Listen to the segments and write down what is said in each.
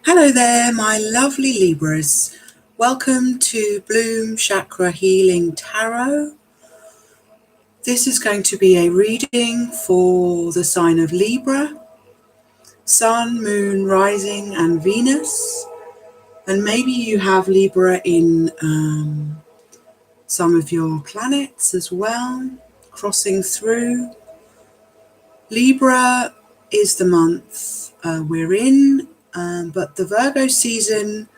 Hello there, my lovely Libras. Welcome to Bloom Chakra Healing Tarot. This is going to be a reading for the sign of Libra, Sun, Moon, Rising, and Venus. And maybe you have Libra in some of your planets as well, crossing through. Libra is the month we're in, but the Virgo season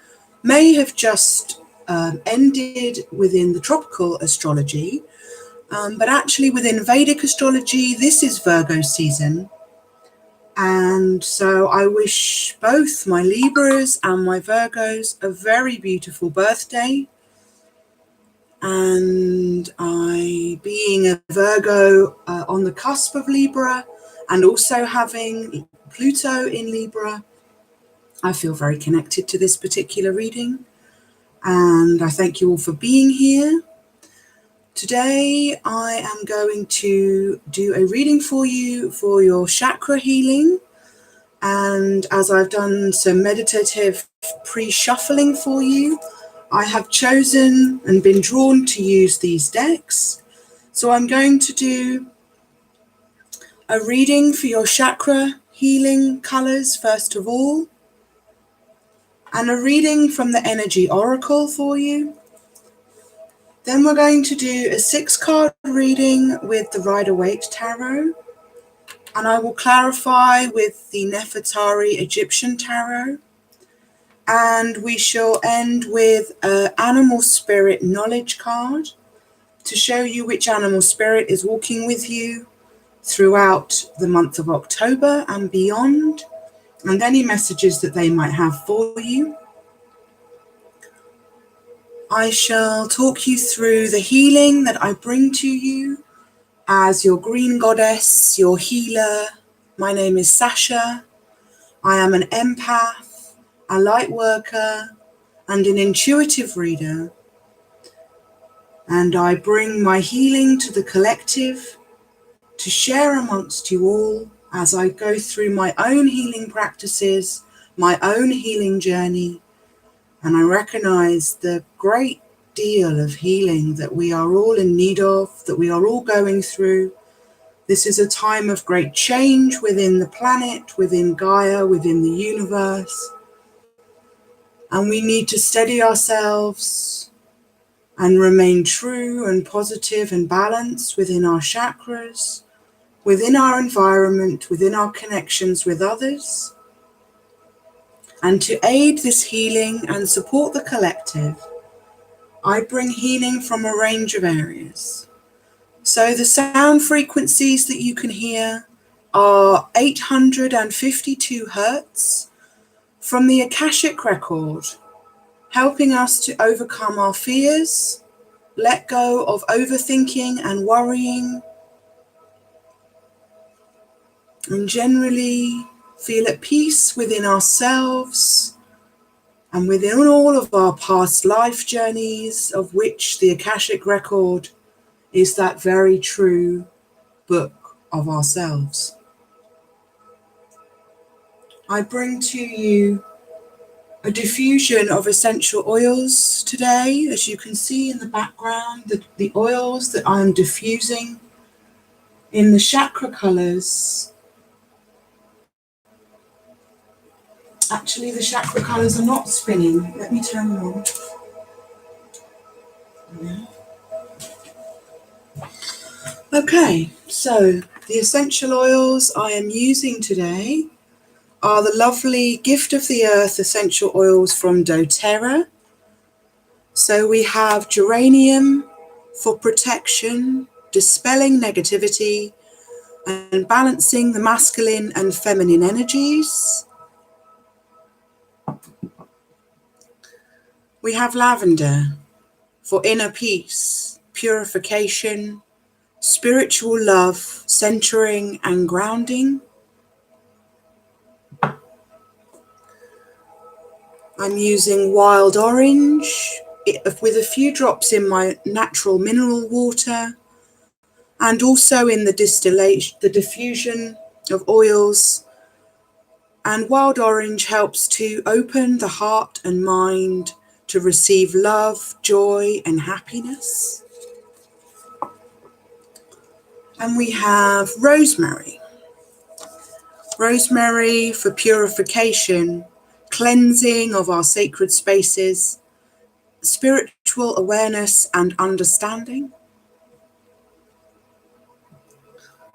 may have just ended within the tropical astrology, but actually within Vedic astrology, this is Virgo season. And so I wish both my Libras and my Virgos a very beautiful birthday. And I, being a Virgo on the cusp of Libra and also having Pluto in Libra, I feel very connected to this particular reading. And I thank you all for being here. Today I am going to do a reading for you for your chakra healing. And as I've done some meditative pre-shuffling for you, I have chosen and been drawn to use these decks. So I'm going to do a reading for your chakra healing colors first of all, and a reading from the energy oracle for you. Then we're going to do a 6-card reading with the Rider-Waite Tarot, and I will clarify with the Nefertari Egyptian Tarot. And we shall end with an animal spirit knowledge card to show you which animal spirit is walking with you throughout the month of October and beyond, and any messages that they might have for you. I shall talk you through the healing that I bring to you as your green goddess, your healer. My name is Sasha. I am an empath, a light worker, and an intuitive reader. And I bring my healing to the collective to share amongst you all as I go through my own healing practices, my own healing journey. And I recognize the great deal of healing that we are all in need of, that we are all going through. This is a time of great change within the planet, within Gaia, within the universe. And we need to steady ourselves and remain true and positive and balanced within our chakras, within our environment, within our connections with others. And to aid this healing and support the collective, I bring healing from a range of areas. So the sound frequencies that you can hear are 852 Hertz from the Akashic record, helping us to overcome our fears, let go of overthinking and worrying, and generally feel at peace within ourselves and within all of our past life journeys, of which the Akashic record is that very true book of ourselves. I bring to you a diffusion of essential oils today. As you can see in the background, the oils that I'm diffusing in the chakra colors. Actually, the chakra colors are not spinning. Let me turn them on. Yeah. Okay, so the essential oils I am using today are the lovely Gift of the Earth essential oils from doTERRA. So we have geranium for protection, dispelling negativity, and balancing the masculine and feminine energies. We have lavender for inner peace, purification, spiritual love, centering and grounding. I'm using wild orange with a few drops in my natural mineral water, and also in the diffusion of oils And wild orange helps to open the heart and mind to receive love, joy, and happiness. And we have rosemary. Rosemary for purification, cleansing of our sacred spaces, spiritual awareness and understanding.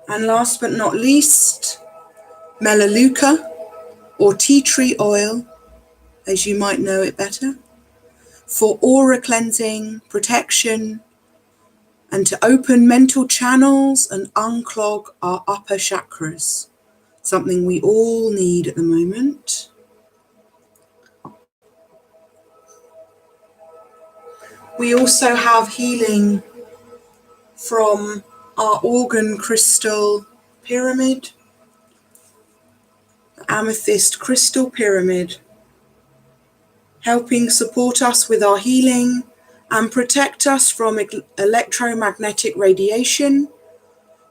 And last but not least, melaleuca, or tea tree oil, as you might know it better, for aura cleansing, protection, and to open mental channels and unclog our upper chakras, something we all need at the moment. We also have healing from our organ crystal pyramid, the amethyst crystal pyramid, helping support us with our healing and protect us from electromagnetic radiation,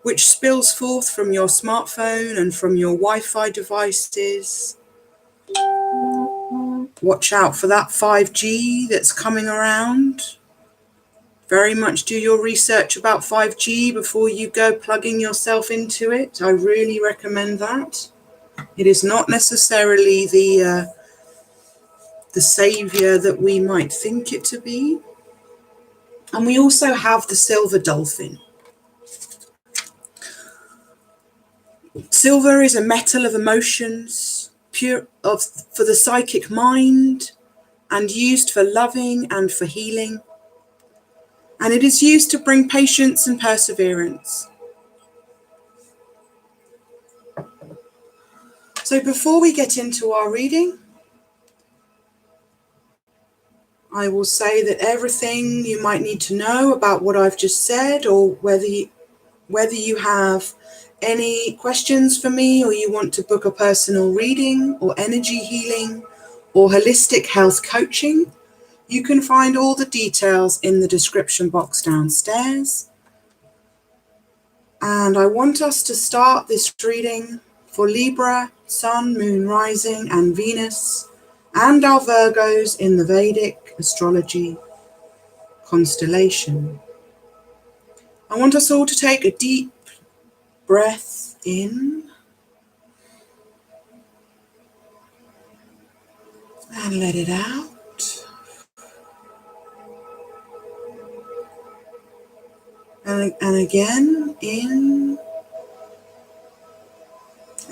which spills forth from your smartphone and from your Wi-Fi devices. Watch out for that 5G that's coming around. Very much do your research about 5G before you go plugging yourself into it. I really recommend that. It is not necessarily the savior that we might think it to be. And we also have the silver dolphin. Silver is a metal of emotions, for the psychic mind, and used for loving and for healing. And it is used to bring patience and perseverance. So before we get into our reading, I will say that everything you might need to know about what I've just said, or whether you have any questions for me, or you want to book a personal reading or energy healing or holistic health coaching, you can find all the details in the description box downstairs. And I want us to start this reading for Libra, Sun, Moon, Rising, and Venus, and our Virgos in the Vedic astrology constellation. I want us all to take a deep breath in and let it out. And again, in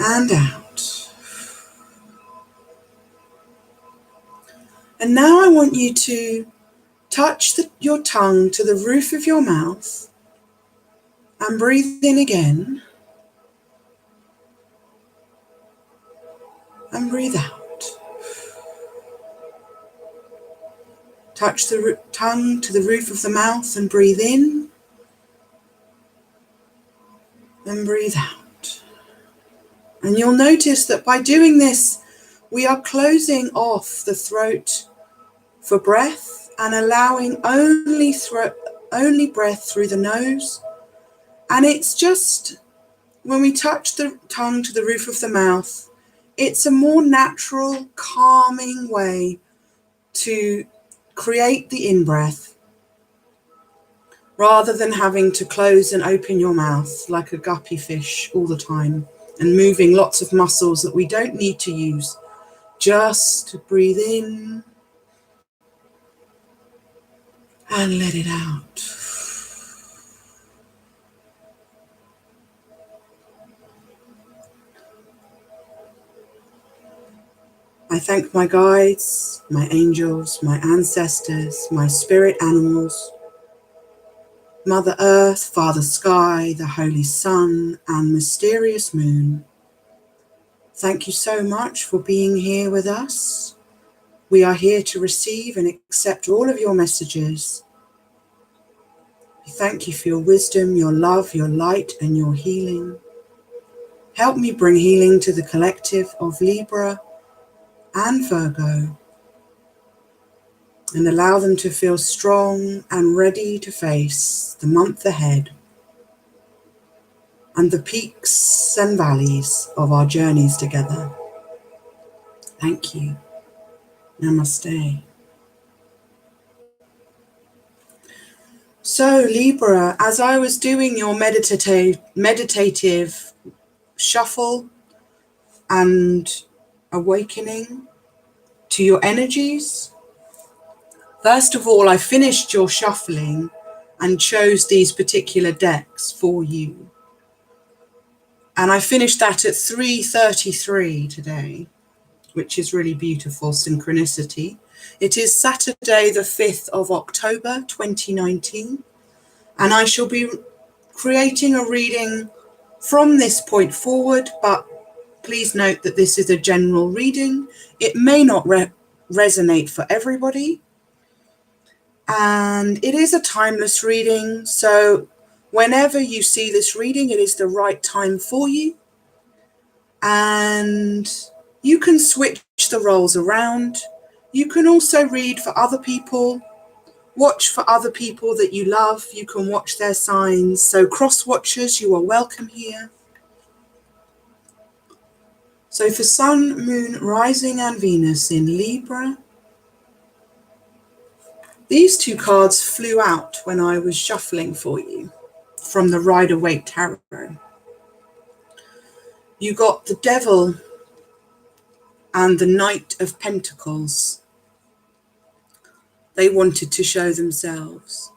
and out. And now I want you to touch your tongue to the roof of your mouth and breathe in again and breathe out. Touch the tongue to the roof of the mouth and breathe in and breathe out. And you'll notice that by doing this, we are closing off the throat for breath and allowing only breath through the nose. And it's just, when we touch the tongue to the roof of the mouth, it's a more natural, calming way to create the in-breath, rather than having to close and open your mouth like a guppy fish all the time and moving lots of muscles that we don't need to use. Just breathe in and let it out. I thank my guides, my angels, my ancestors, my spirit animals, Mother Earth, Father Sky, the Holy Sun, and mysterious Moon. Thank you so much for being here with us. We are here to receive and accept all of your messages. We thank you for your wisdom, your love, your light, and your healing. Help me bring healing to the collective of Libra and Virgo, and allow them to feel strong and ready to face the month ahead and the peaks and valleys of our journeys together. Thank you. Namaste. So Libra, as I was doing your meditative shuffle and awakening to your energies, first of all, I finished your shuffling and chose these particular decks for you. And I finished that at 3:33 today, which is really beautiful synchronicity. It is Saturday, the 5th of October, 2019, and I shall be creating a reading from this point forward, but please note that this is a general reading. It may not resonate for everybody, and it is a timeless reading, so whenever you see this reading, it is the right time for you. And you can switch the roles around. You can also read for other people, watch for other people that you love. You can watch their signs. So cross watchers, you are welcome here. So for Sun, Moon, Rising and Venus in Libra, these two cards flew out when I was shuffling for you from the Rider-Waite Tarot. You got the Devil and the Knight of Pentacles. They wanted to show themselves.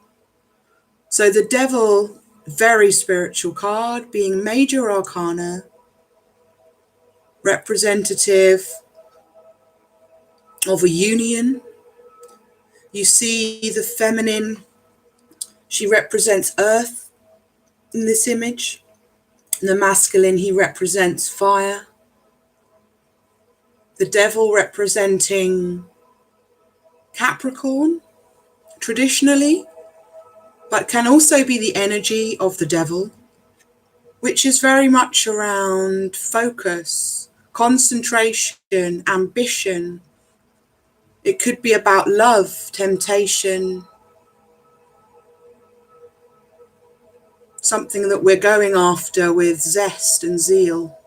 So the Devil, very spiritual card, being major arcana, representative of a union. You see the feminine, she represents earth in this image. And the masculine, he represents fire. The Devil representing Capricorn, traditionally, but can also be the energy of the Devil, which is very much around focus, concentration, ambition. It could be about love, temptation, something that we're going after with zest and zeal.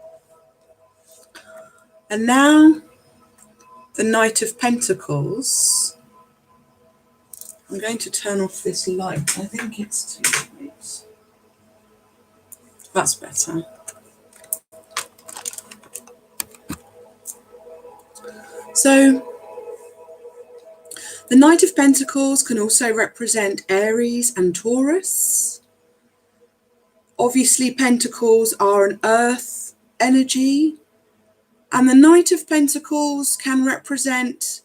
And now, the Knight of Pentacles. I'm going to turn off this light. I think it's too bright. That's better. So, the Knight of Pentacles can also represent Aries and Taurus. Obviously, Pentacles are an earth energy, and the Knight of Pentacles can represent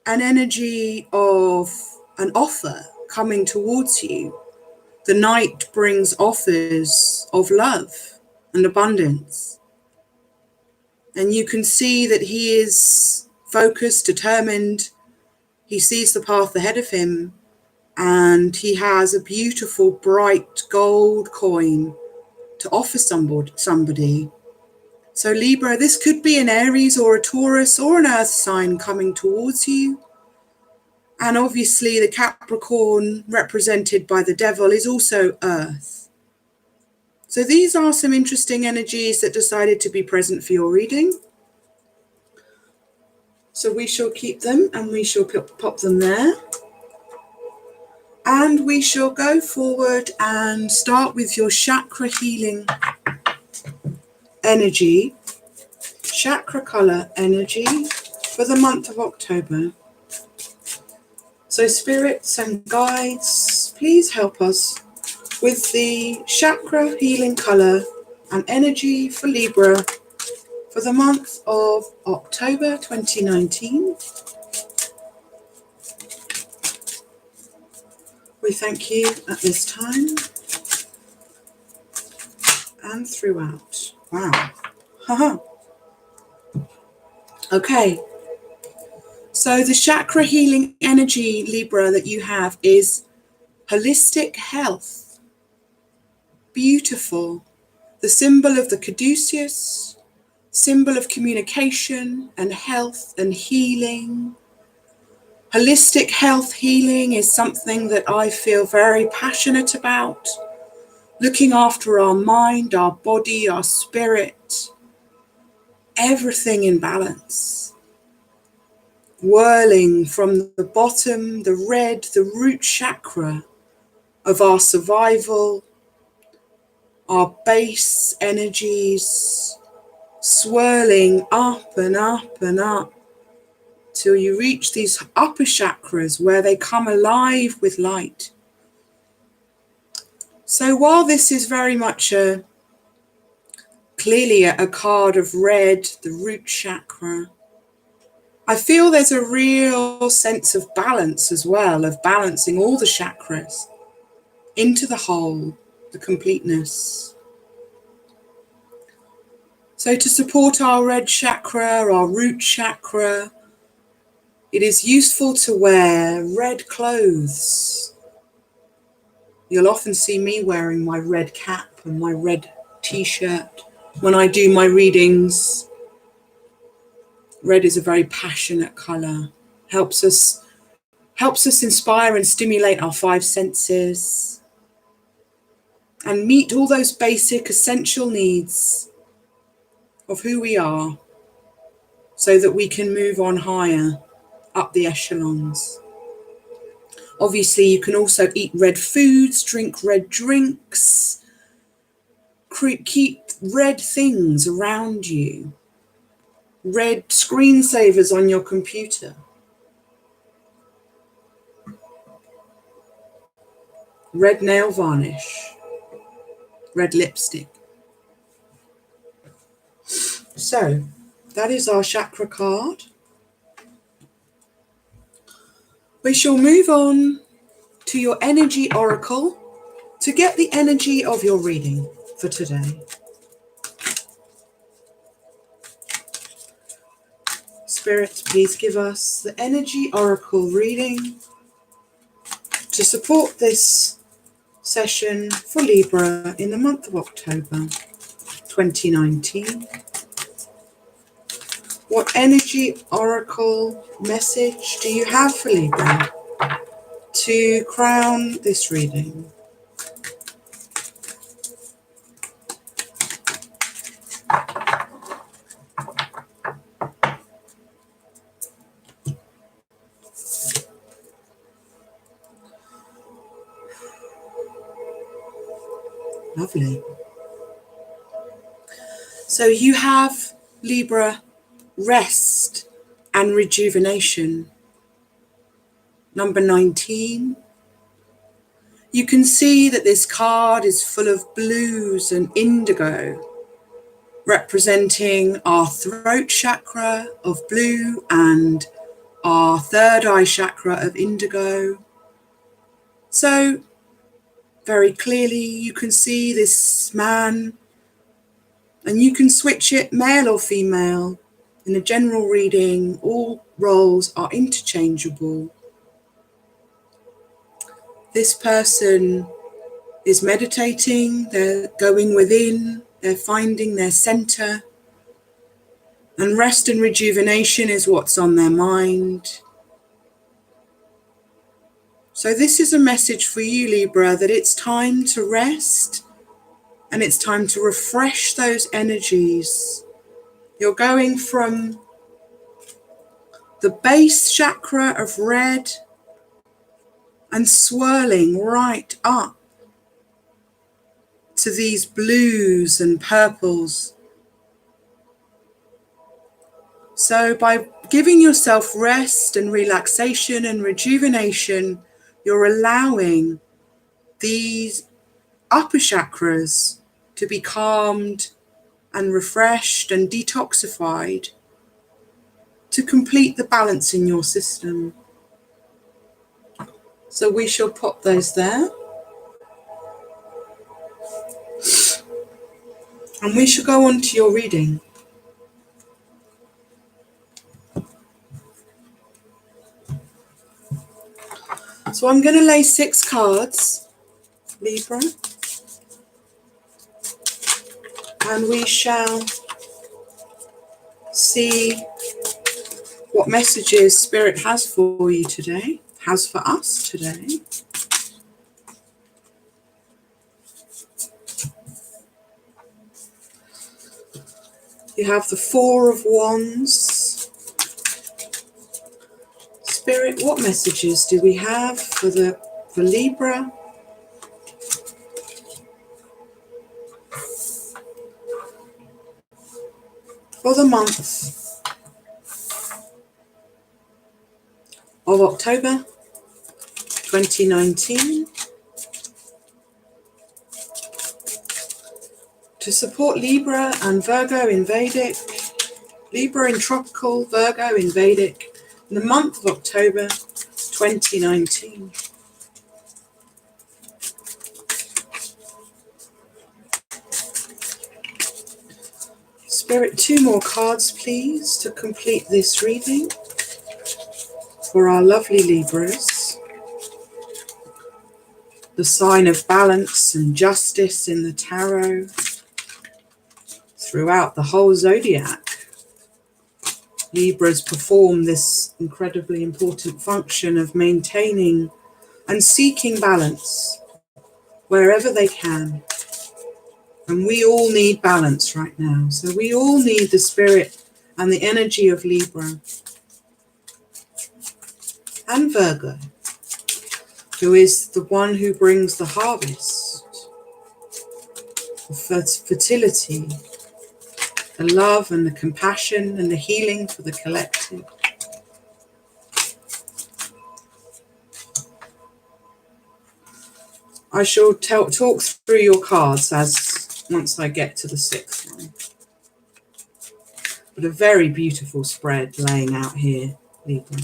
an energy of an offer coming towards you. The Knight brings offers of love and abundance. And you can see that he is focused, determined. He sees the path ahead of him, and he has a beautiful, bright gold coin to offer somebody. So Libra, this could be an Aries or a Taurus or an earth sign coming towards you. And obviously the Capricorn, represented by the Devil, is also earth. So these are some interesting energies that decided to be present for your reading. So we shall keep them and we shall pop them there. And we shall go forward and start with your chakra healing energy, chakra color energy for the month of October. So spirits and guides, please help us with the chakra healing color and energy for Libra for the month of October 2019. We thank you at this time and throughout. Wow. Haha. Okay. So the chakra healing energy, Libra, that you have is holistic health. Beautiful. The symbol of the caduceus, symbol of communication and health and healing. Holistic health healing is something that I feel very passionate about. Looking after our mind, our body, our spirit, everything in balance. whirling from the bottom, the red, the root chakra of our survival, our base energies, swirling up and up and up till you reach these upper chakras where they come alive with light. So while this is very much clearly a card of red, the root chakra, I feel there's a real sense of balance as well, of balancing all the chakras into the whole, the completeness. So to support our red chakra, our root chakra, it is useful to wear red clothes. You'll often see me wearing my red cap and my red t-shirt when I do my readings. Red is a very passionate colour, helps us inspire and stimulate our five senses and meet all those basic essential needs of who we are so that we can move on higher up the echelons. Obviously, you can also eat red foods, drink red drinks, keep red things around you, red screensavers on your computer, red nail varnish, red lipstick. So, that is our chakra card. We shall move on to your energy oracle to get the energy of your reading for today. Spirit, please give us the energy oracle reading to support this session for Libra in the month of October 2019. What energy oracle message do you have for Libra to crown this reading? Lovely. So you have, Libra, rest and rejuvenation. Number 19. You can see that this card is full of blues and indigo, representing our throat chakra of blue and our third eye chakra of indigo. So very clearly you can see this man, and you can switch it male or female. In a general reading, all roles are interchangeable. This person is meditating, they're going within, they're finding their center, and rest and rejuvenation is what's on their mind. So this is a message for you, Libra, that it's time to rest and it's time to refresh those energies. You're going from the base chakra of red and swirling right up to these blues and purples. So by giving yourself rest and relaxation and rejuvenation, you're allowing these upper chakras to be calmed and refreshed and detoxified to complete the balance in your system. So we shall pop those there. And we shall go on to your reading. So I'm going to lay 6 cards, Libra, and we shall see what messages Spirit has for you today, has for us today. You have the 4 of Wands, Spirit, what messages do we have for Libra? For the month of October 2019, to support Libra and Virgo in Vedic, Libra in tropical, Virgo in Vedic, in the month of October 2019. Spirit, 2 more cards, please, to complete this reading for our lovely Libras. The sign of balance and justice in the tarot throughout the whole zodiac. Libras perform this incredibly important function of maintaining and seeking balance wherever they can. And we all need balance right now. So we all need the spirit and the energy of Libra and Virgo, who is the one who brings the harvest, the fertility, the love and the compassion and the healing for the collective. I shall talk through your cards once I get to the 6th one. But a very beautiful spread laying out here, Libra.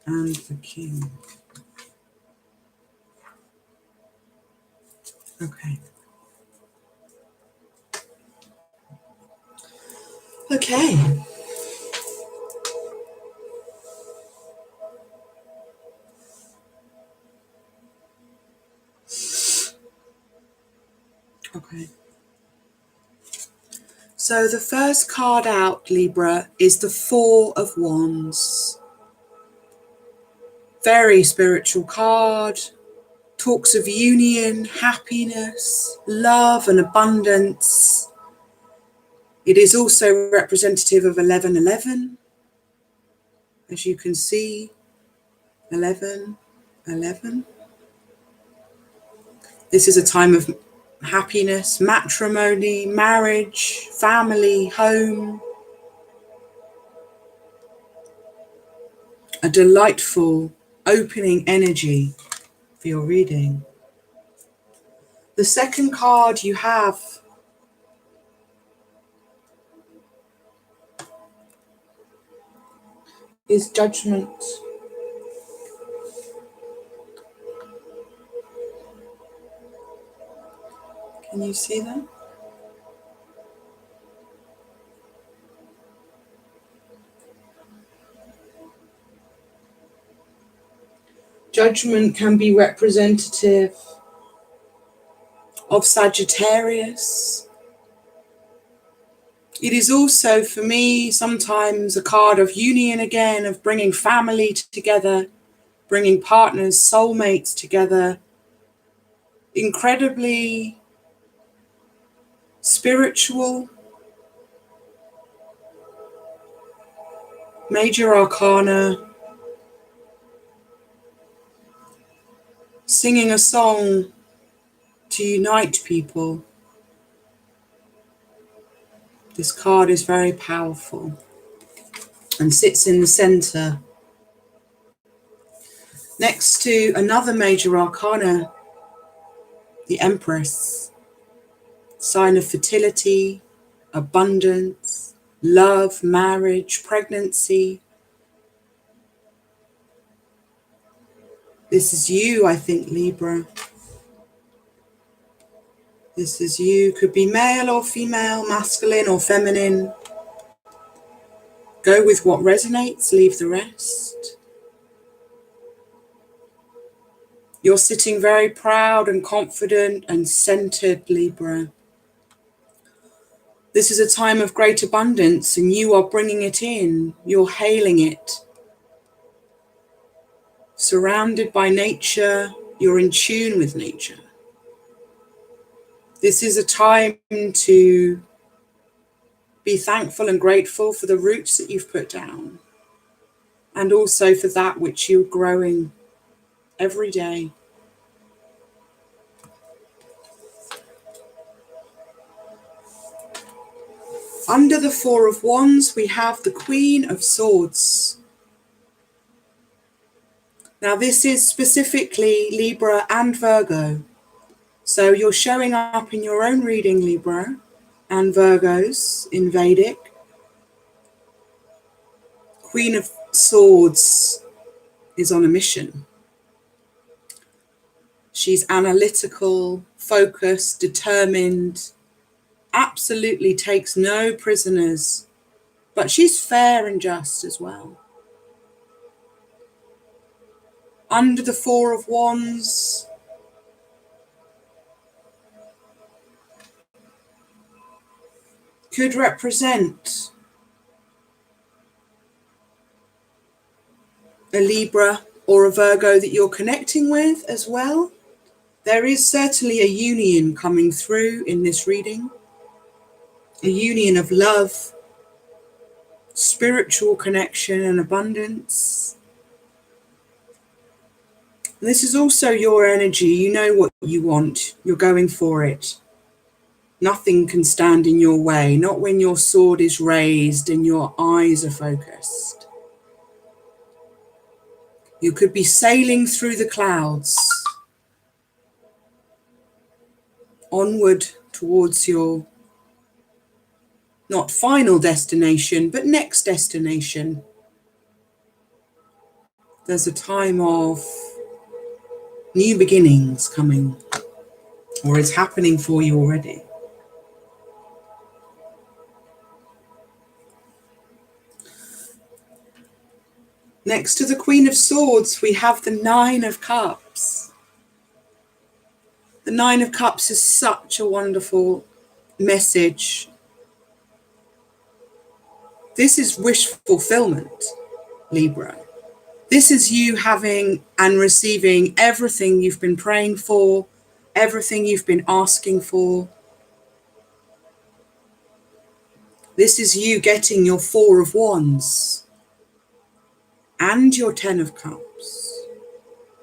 And the King. Okay. Okay. Okay. So the first card out, Libra, is the 4 of Wands. Very spiritual card. Talks of union, happiness, love and abundance. It is also representative of 1111. As you can see, 1111. This is a time of happiness, matrimony, marriage, family, home. A delightful opening energy for your reading. The second card you have is Judgment. Can you see that? Judgment can be representative of Sagittarius. It is also, for me, sometimes a card of union again, of bringing family together, bringing partners, soulmates together. Incredibly spiritual. Major Arcana. Singing a song to unite people. This card is very powerful and sits in the center next to another major arcana, the Empress, sign of fertility, abundance, love, marriage, pregnancy. This is you, I think, Libra. This is you. Could be male or female, masculine or feminine. Go with what resonates, leave the rest. You're sitting very proud and confident and centered, Libra. This is a time of great abundance and you are bringing it in. You're hailing it. Surrounded by nature, you're in tune with nature. This is a time to be thankful and grateful for the roots that you've put down, and also for that which you're growing every day. Under the Four of Wands, we have the Queen of Swords. Now, this is specifically Libra and Virgo. So you're showing up in your own reading, Libra and Virgos in Vedic. Queen of Swords is on a mission. She's analytical, focused, determined, absolutely takes no prisoners, but she's fair and just as well. Under the Four of Wands, could represent a Libra or a Virgo that you're connecting with as well. There is certainly a union coming through in this reading, a union of love, spiritual connection and abundance. And this is also your energy. You know what you want. You're going for it. Nothing can stand in your way, not when your sword is raised and your eyes are focused. You could be sailing through the clouds, onward towards your not final destination, but next destination. There's a time of new beginnings coming, or it's happening for you already. Next to the Queen of Swords, we have the Nine of Cups. The Nine of Cups is such a wonderful message. This is wish fulfillment, Libra. This is you having and receiving everything you've been praying for, everything you've been asking for. This is you getting your Four of Wands and your Ten of Cups.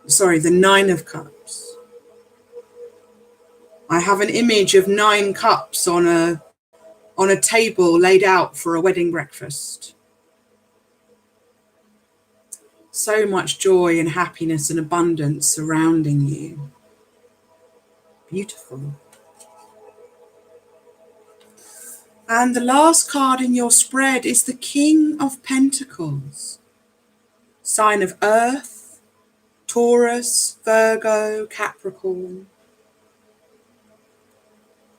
Sorry, the Nine of Cups. I have an image of 9 cups on a table laid out for a wedding breakfast. So much joy and happiness and abundance surrounding you. Beautiful. And the last card in your spread is the King of Pentacles. Sign of Earth, Taurus, Virgo, Capricorn.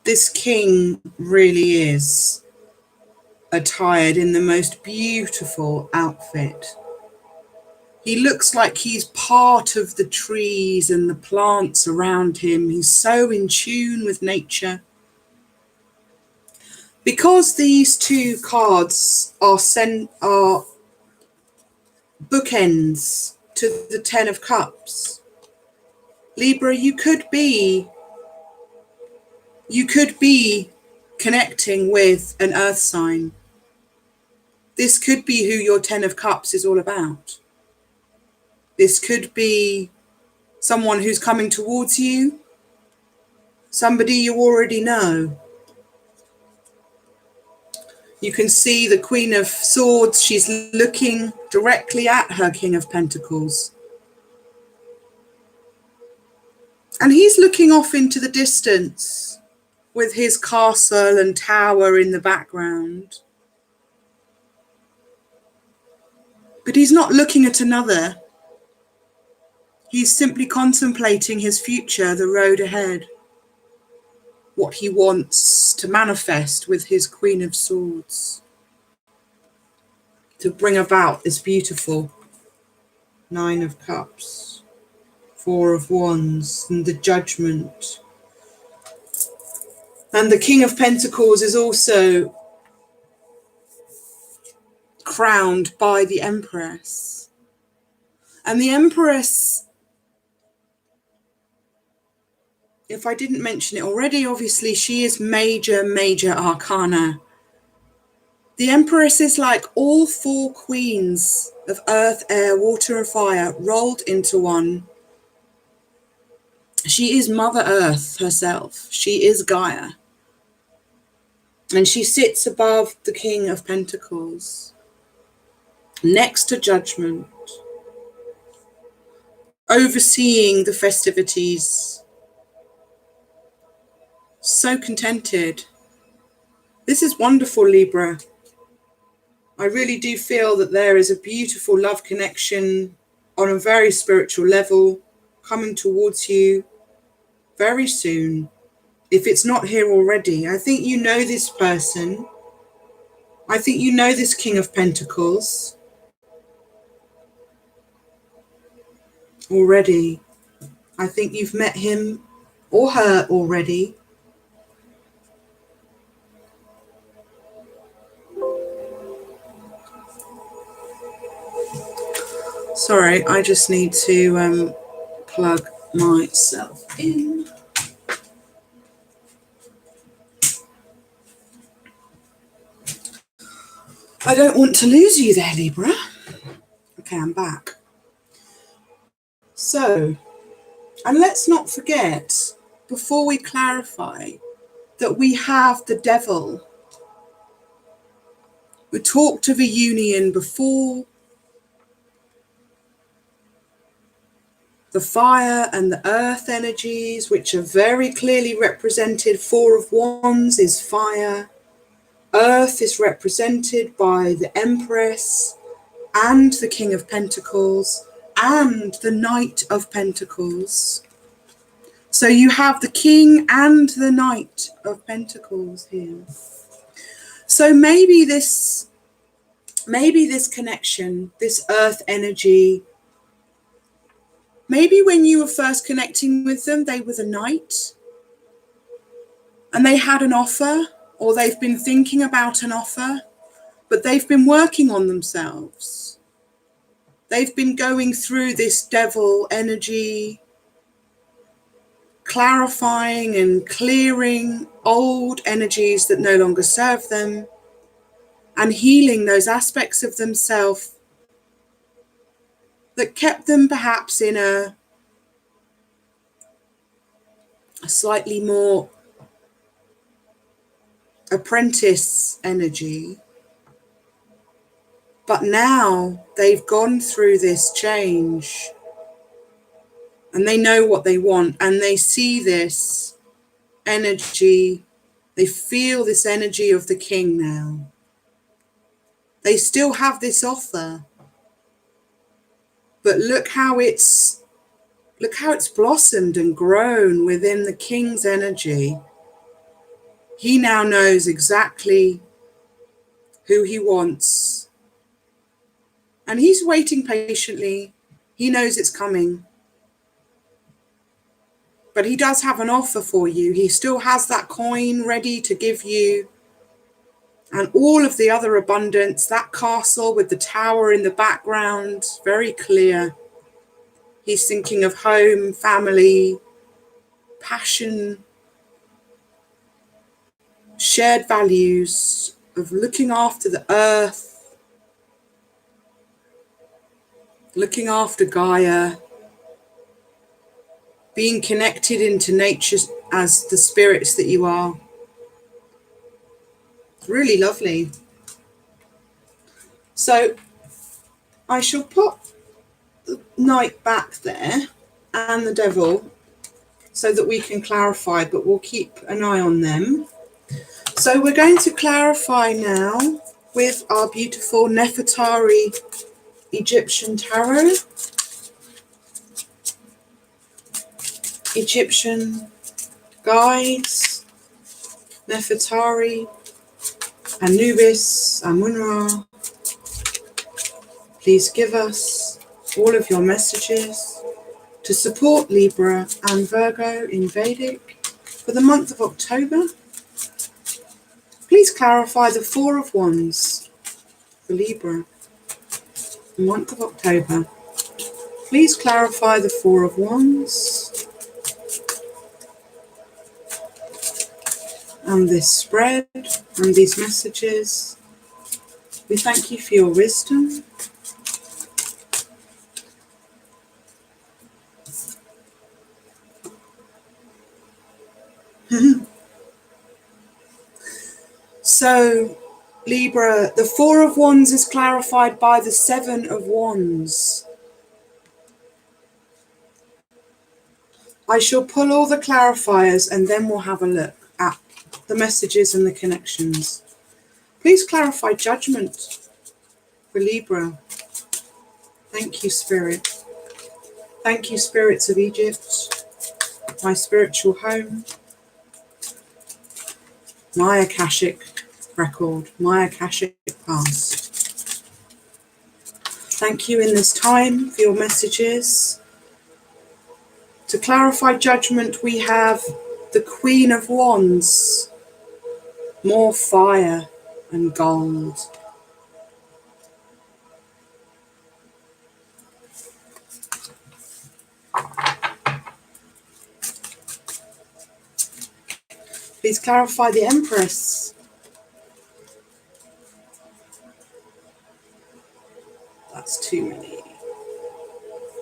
This king really is attired in the most beautiful outfit. He looks like he's part of the trees and the plants around him. He's so in tune with nature. Because these two cards are bookends to the Ten of Cups, Libra, you could be connecting with an earth sign. This could be who your Ten of Cups is all about. This could be someone who's coming towards you, somebody you already know. You can see the Queen of Swords. She's looking directly at her King of Pentacles. And he's looking off into the distance with his castle and tower in the background. But he's not looking at another. He's simply contemplating his future, the road ahead, what he wants to manifest with his Queen of Swords, to bring about this beautiful Nine of Cups, Four of Wands, and the Judgment. And the King of Pentacles is also crowned by the Empress. And the Empress if I didn't mention it already, obviously she is major arcana. The Empress is like all four queens of earth, air, water and fire rolled into one. She is Mother Earth herself. She is Gaia. And she sits above the King of Pentacles, next to Judgment, overseeing the festivities. So contented. This is wonderful, Libra. I really do feel that there is a beautiful love connection on a very spiritual level coming towards you very soon. If it's not here already, I think you know this person. I think you know this King of Pentacles already. I think you've met him or her already. Sorry, I just need to plug myself in. I don't want to lose you there, Libra. Okay, I'm back. So, and let's not forget, before we clarify, that we have the devil. We talked of a union before. The fire and the earth energies, which are very clearly represented. Four of Wands is fire. Earth is represented by the Empress and the King of Pentacles and the Knight of Pentacles. So you have the King and the Knight of Pentacles here. So maybe this connection, this earth energy, maybe when you were first connecting with them, they were the Knight and they had an offer, or they've been thinking about an offer, but they've been working on themselves. They've been going through this devil energy, clarifying and clearing old energies that no longer serve them, and healing those aspects of themselves that kept them perhaps in a slightly more apprentice energy. But now they've gone through this change and they know what they want, and they see this energy, they feel this energy of the King now. They still have this offer, but look how it's blossomed and grown within the King's energy. He now knows exactly who he wants, and he's waiting patiently. He knows it's coming, but he does have an offer for you. He still has that coin ready to give you, and all of the other abundance, that castle with the tower in the background, very clear. He's thinking of home, family, passion, shared values of looking after the earth, looking after Gaia, being connected into nature as the spirits that you are. Really lovely. So I shall put the Knight back there and the Devil so that we can clarify, but we'll keep an eye on them. So we're going to clarify now with our beautiful Nefertari Egyptian Tarot. Egyptian guides, Nefertari, Anubis, Amun-Ra. Please give us all of your messages to support Libra and Virgo in Vedic for the month of October. Please clarify the Four of Wands for Libra, the month of October. Please clarify the Four of Wands. and this spread and these messages. We thank you for your wisdom. So, Libra, the Four of Wands is clarified by the Seven of Wands. I shall pull all the clarifiers and then we'll have a look at the messages and the connections. Please clarify judgment for Libra. Thank you, Spirit. Thank you, Spirits of Egypt, my spiritual home, my Akashic record, my Akashic past. Thank you in this time for your messages. To clarify judgment, we have the Queen of Wands, more fire and gold. Please clarify the Empress. That's too many.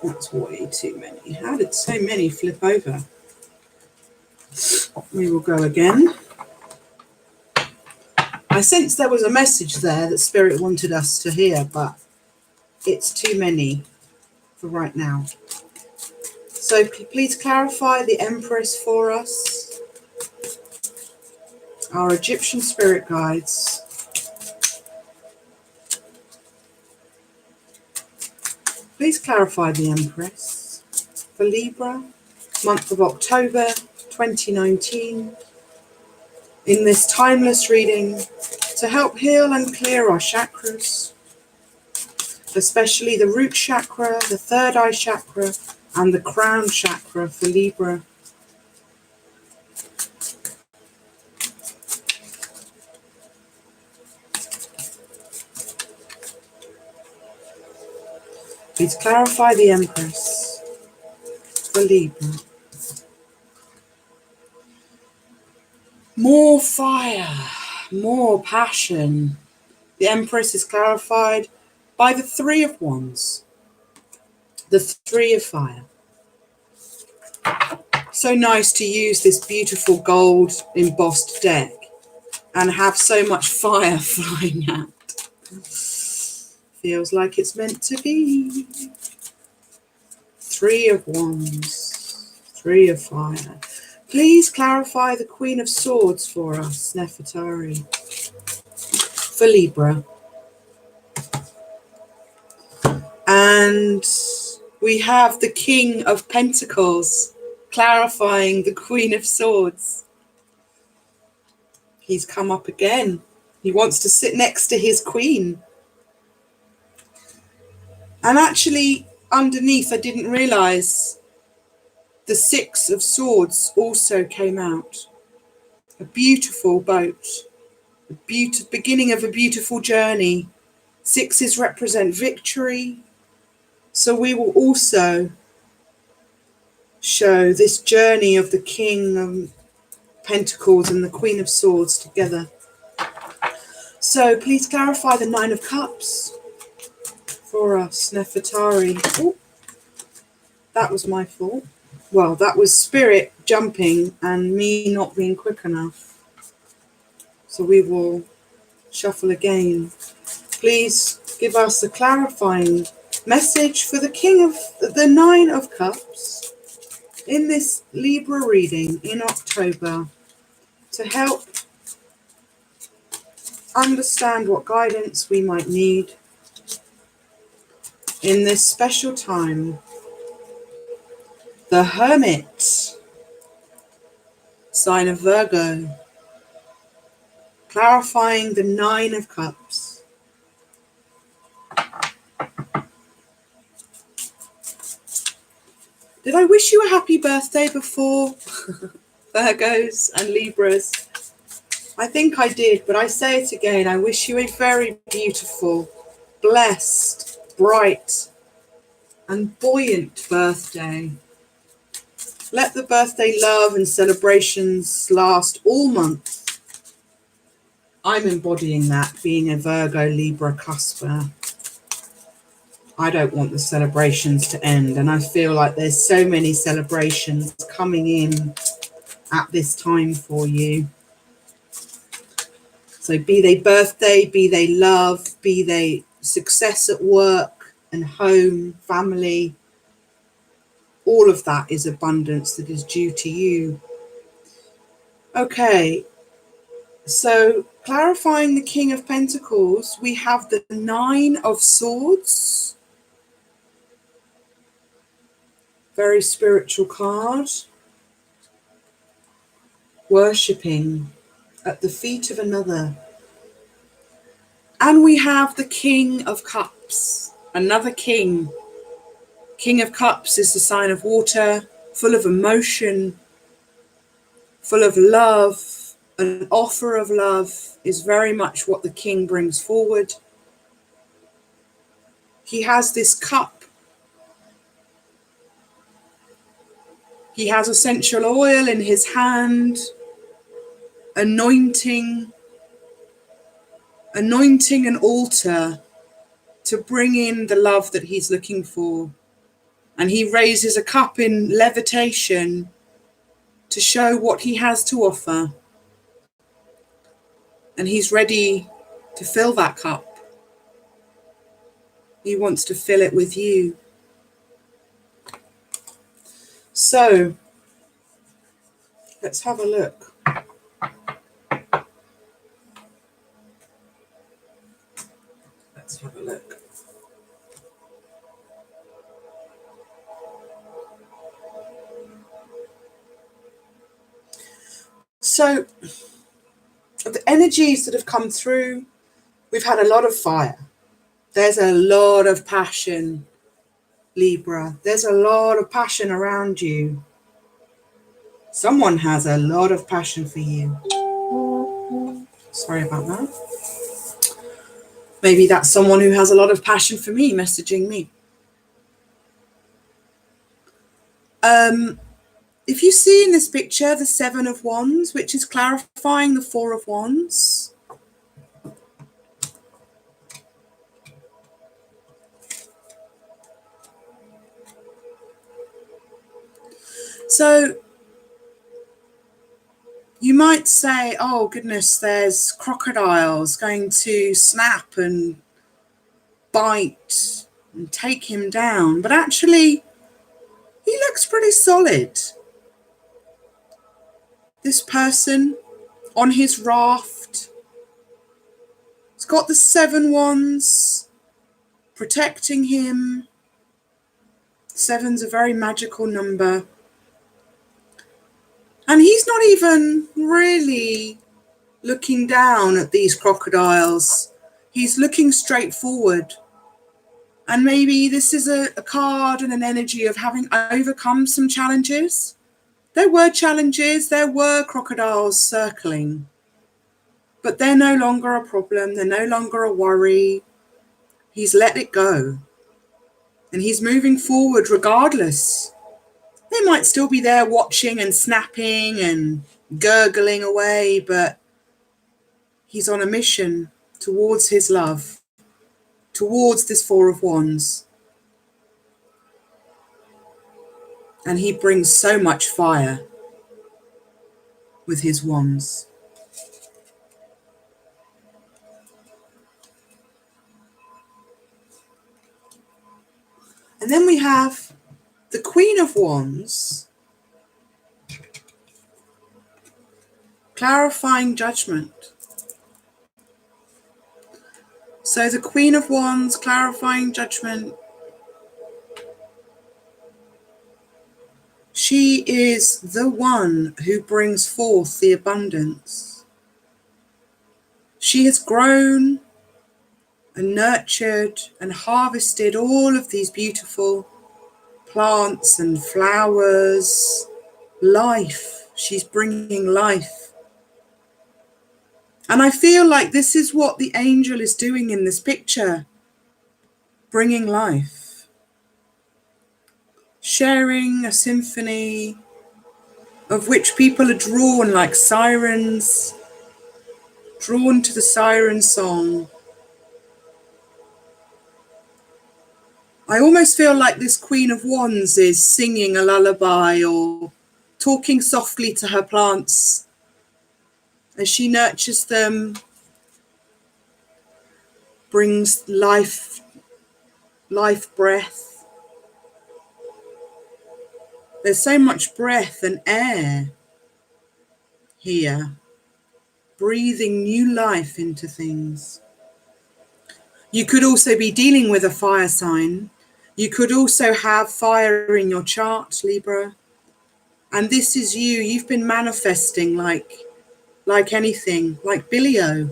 That's way too many. How did so many flip over? We will go again. I sense there was a message there that Spirit wanted us to hear, but it's too many for right now. So please clarify the Empress for us. Our Egyptian spirit guides. Please clarify the Empress for Libra, month of October 2019. In this timeless reading to help heal and clear our chakras, especially the root chakra, the third eye chakra, and the crown chakra for Libra. Please clarify the Empress for Libra. More fire, more passion. The Empress is clarified by the Three of Wands, the Three of Fire. So nice to use this beautiful gold embossed deck and have so much fire flying out. Feels like it's meant to be. Three of Wands, Three of Fire. Please clarify the Queen of Swords for us, Nefertari, for Libra. And we have the King of Pentacles clarifying the Queen of Swords. He's come up again. He wants to sit next to his queen. And actually, underneath, I didn't realize the Six of Swords also came out. A beautiful boat, a beginning of a beautiful journey. Sixes represent victory. So we will also show this journey of the King of Pentacles and the Queen of Swords together. So please clarify the Nine of Cups for us, Nefertari. Oh, that was my fault. Well, that was Spirit jumping and me not being quick enough. So we will shuffle again. Please give us a clarifying message for the King of the Nine of Cups in this Libra reading in October to help understand what guidance we might need in this special time. The Hermit, sign of Virgo, clarifying the Nine of Cups. Did I wish you a happy birthday before, Virgos and Libras? I think I did, but I say it again. I wish you a very beautiful, blessed, bright, and buoyant birthday. Let the birthday love and celebrations last all month. I'm embodying that, being a Virgo Libra cusper. I don't want the celebrations to end, and I feel like there's so many celebrations coming in at this time for you. So be they birthday, be they love, be they success at work and home, family, all of that is abundance that is due to you. Okay, so clarifying the King of Pentacles, we have the Nine of Swords. Very spiritual card. Worshipping at the feet of another. And we have the King of Cups, another king. King of Cups is the sign of water, full of emotion, full of love. An offer of love is very much what the king brings forward. He has this cup. He has essential oil in his hand, anointing an altar to bring in the love that he's looking for. And he raises a cup in levitation to show what he has to offer. And he's ready to fill that cup. He wants to fill it with you. So, let's have a look. Let's have a look. So, the energies that have come through, we've had a lot of fire. There's a lot of passion, Libra. There's a lot of passion around you. Someone has a lot of passion for you. Sorry about that. Maybe that's someone who has a lot of passion for me, messaging me. If you see in this picture the Seven of Wands, which is clarifying the Four of Wands. So you might say, oh goodness, there's crocodiles going to snap and bite and take him down. But actually, he looks pretty solid. This person on his raft, he's got the Seven Wands protecting him. Seven's a very magical number. And he's not even really looking down at these crocodiles. He's looking straight forward. And maybe this is a card and an energy of having overcome some challenges. There were challenges, there were crocodiles circling. But they're no longer a problem, they're no longer a worry. He's let it go. And he's moving forward regardless. They might still be there watching and snapping and gurgling away, but he's on a mission towards his love, towards this Four of Wands. And he brings so much fire with his wands. And then we have the Queen of Wands, clarifying judgment. So the Queen of Wands, clarifying judgment. She is the one who brings forth the abundance. She has grown and nurtured and harvested all of these beautiful plants and flowers, life. She's bringing life. And I feel like this is what the angel is doing in this picture, bringing life. Sharing a symphony of which people are drawn like sirens, drawn to the siren song. I almost feel like this Queen of Wands is singing a lullaby or talking softly to her plants as she nurtures them, brings life breath. There's so much breath and air here, breathing new life into things. You could also be dealing with a fire sign. You could also have fire in your chart, Libra. And this is you. You've been manifesting like anything, like Billy-O.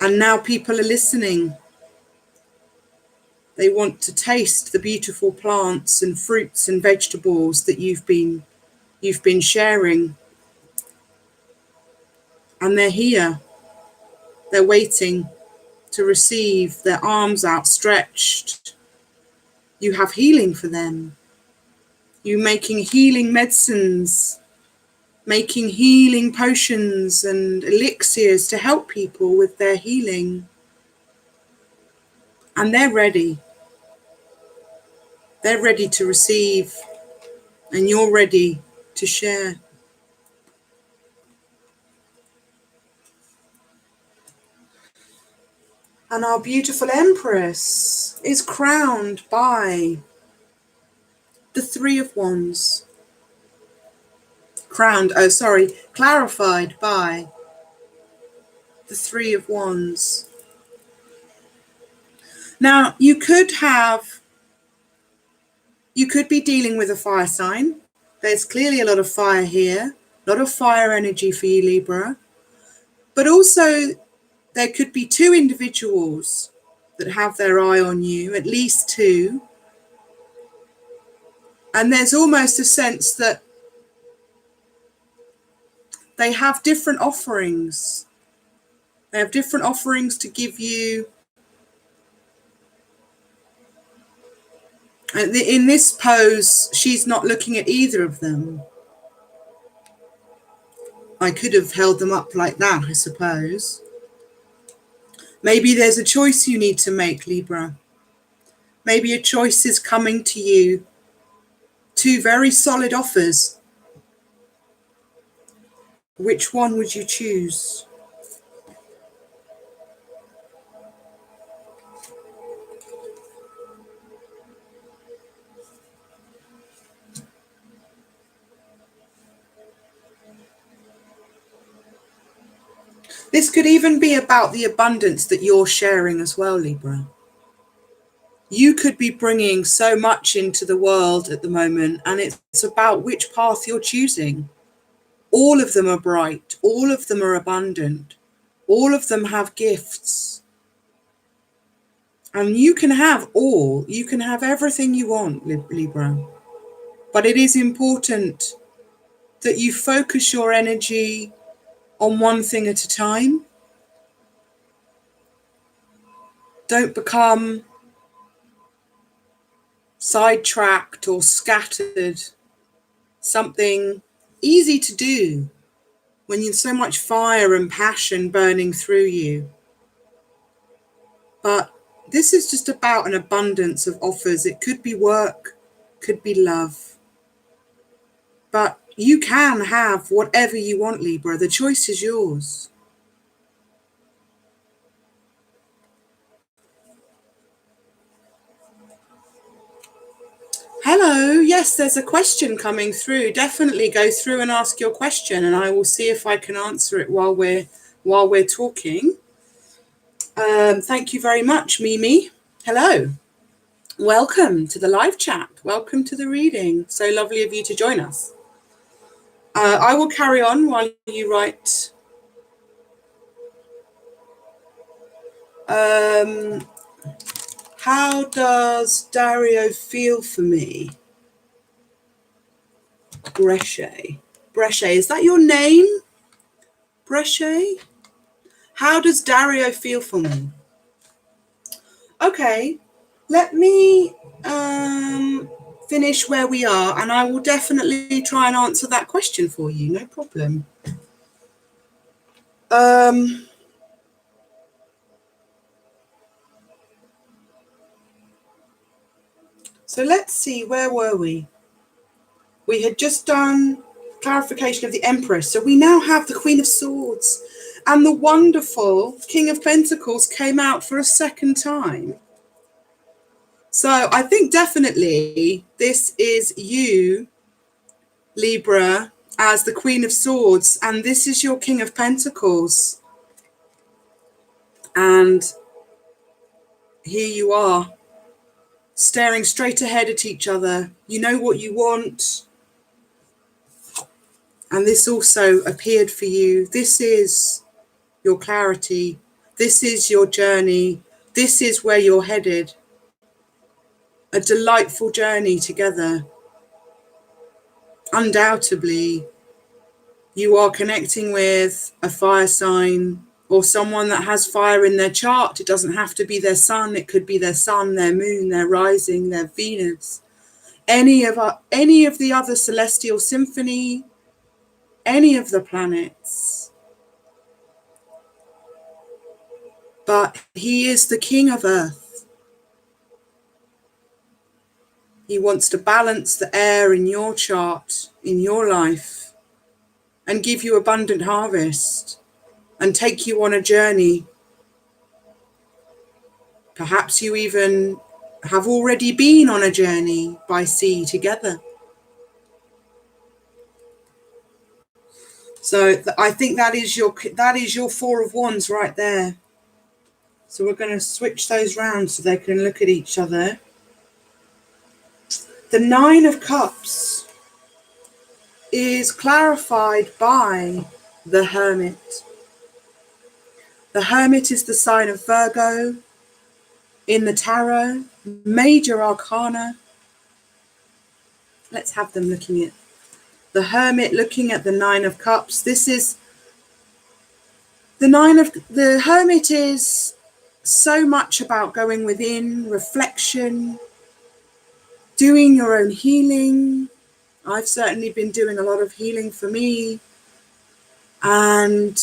And now people are listening. They want to taste the beautiful plants and fruits and vegetables that you've been sharing. And they're here. They're waiting to receive, their arms outstretched. You have healing for them. You making healing medicines, making healing potions and elixirs to help people with their healing. And they're ready. They're ready to receive, and you're ready to share. And our beautiful Empress is crowned by the Three of Wands. Clarified by the Three of Wands. Now, you could be dealing with a fire sign. There's clearly a lot of fire here, a lot of fire energy for you, Libra. But also, there could be two individuals that have their eye on you, at least two. And there's almost a sense that they have different offerings. They have different offerings to give you. And in this pose, she's not looking at either of them. I could have held them up like that, I suppose. Maybe there's a choice you need to make, Libra. Maybe a choice is coming to you. Two very solid offers. Which one would you choose? This could even be about the abundance that you're sharing as well, Libra. You could be bringing so much into the world at the moment, and it's about which path you're choosing. All of them are bright. All of them are abundant. All of them have gifts. And you can have all. You can have everything you want, Libra. But it is important that you focus your energy on one thing at a time. Don't become sidetracked or scattered. Something easy to do when there's so much fire and passion burning through you. But this is just about an abundance of offers. It could be work, could be love. But you can have whatever you want, Libra. The choice is yours. Hello. Yes, there's a question coming through. Definitely go through and ask your question, and I will see if I can answer it while we're talking. Thank you very much, Mimi. Hello. Welcome to the live chat. Welcome to the reading. So lovely of you to join us. I will carry on while you write. How does Dario feel for me? Brescia, is that your name? Brescia? How does Dario feel for me? Okay, let me finish where we are, and I will definitely try and answer that question for you, no problem. So let's see, where were we? We had just done clarification of the Empress. So we now have the Queen of Swords, and the wonderful King of Pentacles came out for a second time. So I think definitely this is you, Libra, as the Queen of Swords, and this is your King of Pentacles. And here you are, staring straight ahead at each other. You know what you want. And this also appeared for you. This is your clarity. This is your journey. This is where you're headed. A delightful journey together. Undoubtedly, you are connecting with a fire sign or someone that has fire in their chart. It doesn't have to be their sun. It could be their sun, their moon, their rising, their Venus. Any of the other celestial symphony, any of the planets. But he is the king of earth. He wants to balance the air in your chart, in your life, and give you abundant harvest and take you on a journey. Perhaps you even have already been on a journey by sea together. So I think that is your Four of Wands right there. So we're going to switch those round so they can look at each other. The Nine of Cups is clarified by the Hermit. The Hermit is the sign of Virgo in the tarot, major arcana. Let's have them looking at the Hermit, looking at the Nine of Cups. This is the Hermit is so much about going within, reflection, doing your own healing. I've certainly been doing a lot of healing for me and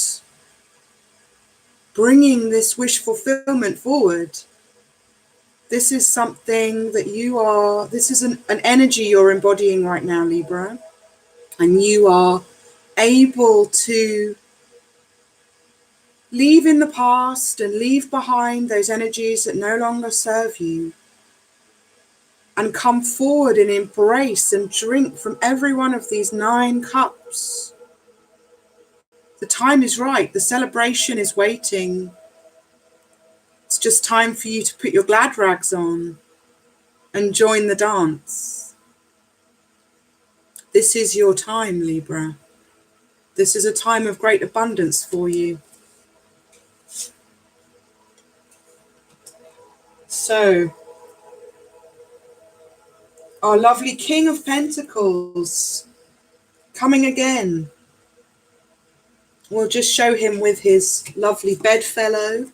bringing this wish fulfillment forward. This is something that this is an energy you're embodying right now, Libra, and you are able to leave in the past and leave behind those energies that no longer serve you and come forward and embrace and drink from every one of these 9 cups. The time is right. The celebration is waiting. It's just time for you to put your glad rags on and join the dance. This is your time, Libra. This is a time of great abundance for you. So, our lovely King of Pentacles coming again. We'll just show him with his lovely bedfellow.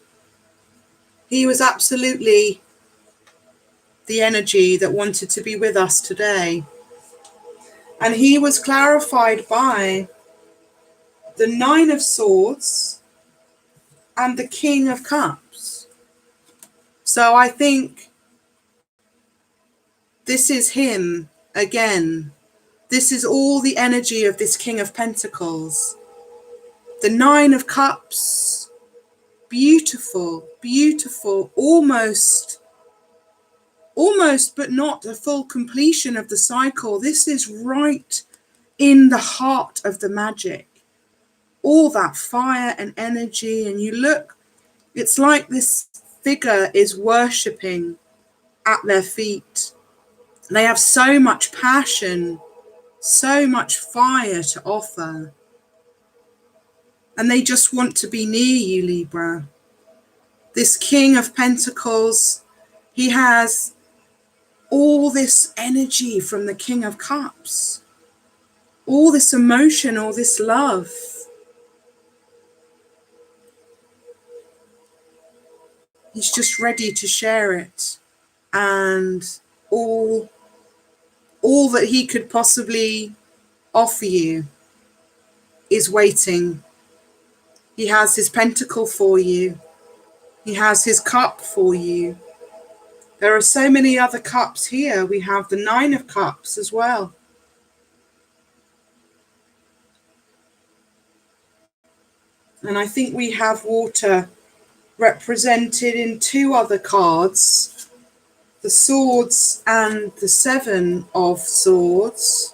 He was absolutely the energy that wanted to be with us today. And he was clarified by the Nine of Swords and the King of Cups. So I think this is him again. This is all the energy of this King of Pentacles. The Nine of Cups, beautiful, beautiful, almost but not a full completion of the cycle. This is right in the heart of the magic. All that fire and energy, and you look, it's like this figure is worshipping at their feet. They have so much passion, so much fire to offer. And they just want to be near you, Libra. This King of Pentacles, he has all this energy from the King of Cups. All this emotion, all this love. He's just ready to share it. And all that he could possibly offer you is waiting. He has his pentacle for you. He has his cup for you. There are so many other cups here. We have the 9 of Cups as well. And I think we have water represented in 2 other cards, the Swords and the 7 of Swords.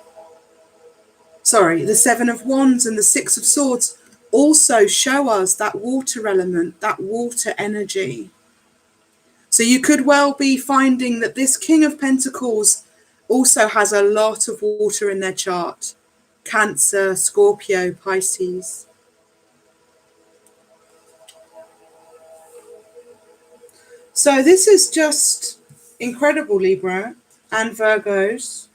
Sorry, the 7 of Wands and the 6 of Swords also show us that water element, that water energy. So you could well be finding that this King of Pentacles also has a lot of water in their chart. Cancer, Scorpio, Pisces. So this is just incredible, Libra and Virgos.